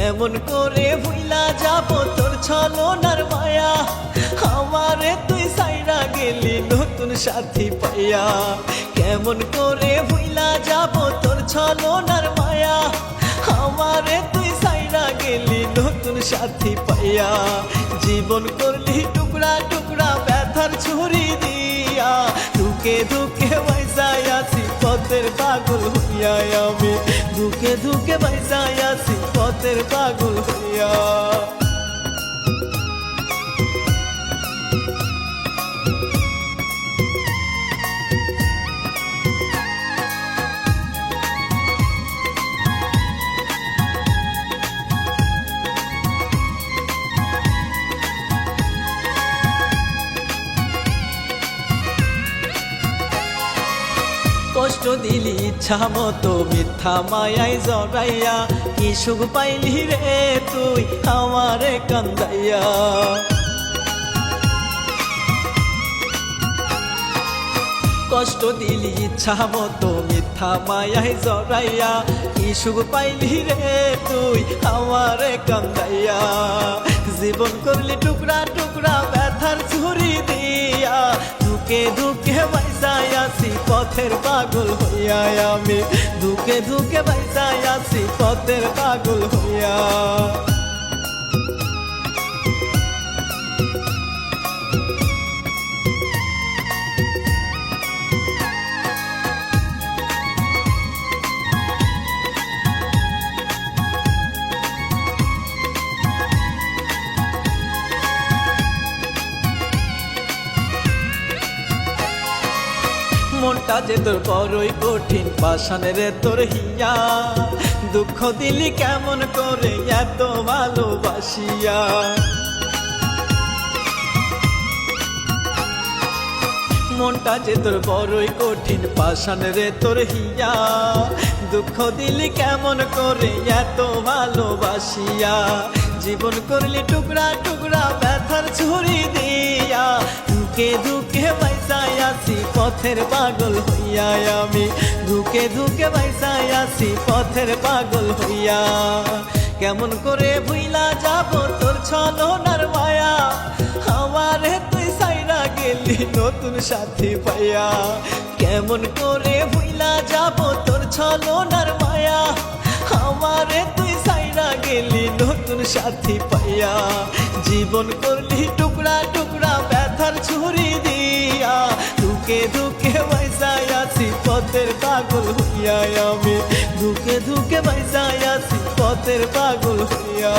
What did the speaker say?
কেমন করে ভুইলা যাব তোর ছলনার মায়া, আমারে তুই সাইরা গেলি নতুন সাথী পাইয়া। কেমন করে ভুইলা যাব তোর ছলনার মায়া, আমারে তুই সাইরা গেলি নতুন সাথী পাইয়া। জীবন করলি টুকরা টুকরা ব্যথার ছুরি দিয়া, ধুকে ধুকে বাইসায় আছি পথের পাগল হইয়া। আমি ধুকে ধুকে বাইসায় আছি পথের পাগল হইয়া। কষ্ট দিলি ইচ্ছা মতো মিথ্যা মায়ায় জড়াইয়া, কি সুখ পাইলি রে তুই আমারে কান্দাইয়া। কষ্ট দিলি ইচ্ছা মতো মিথ্যা মায়ায় জড়াইয়া, কি সুখ পাইলি রে তুই আমারে কান্দাইয়া। জীবন করলি টুকরা টুকরা ব্যথার ছুরি দিয়া, ধুকে ধুকে বাইসায় আছি পথের পাগল হইয়া। আমি ধুকে ধুকে বাইসায় আছি পথের পাগল হইয়া। মনটা যে তোর বড়ই কঠিন পাষাণের তোর হিয়া, দুঃখ দিলি কেমন করে এত ভালোবাসিয়া। মনটা যে তোর বড়ই কঠিন পাষাণের তোর হিয়া, দুঃখ দিলি কেমন করে এত ভালোবাসিয়া। জীবন করলি টুকরা টুকরা ব্যথার ছুরি দিয়া, ধুকে ধুকে বাইসায় আছি পথের পাগল হইয়া। আমি ধুকে ধুকে বাইসায় আছি পথের পাগল হইয়া। কেমন করে ভুইলা যাব তোর ছলনার মায়া, আমারে তুই সাইরা গেলি নতুন সাথী পাইয়া। কেমন করে ভুইলা যাব তোর ছলনার মায়া, আমারে তুই সাইরা গেলি নতুন সাথী পাইয়া। জীবন করলি টুকরা টুকরা ব্যথার ছুরি দিয়া, ধুকে ধুকে বাইসায় আছি পথের পাগল হইয়া। আমি ধুকে ধুকে বাইসায় আছি পথের পাগল হইয়া।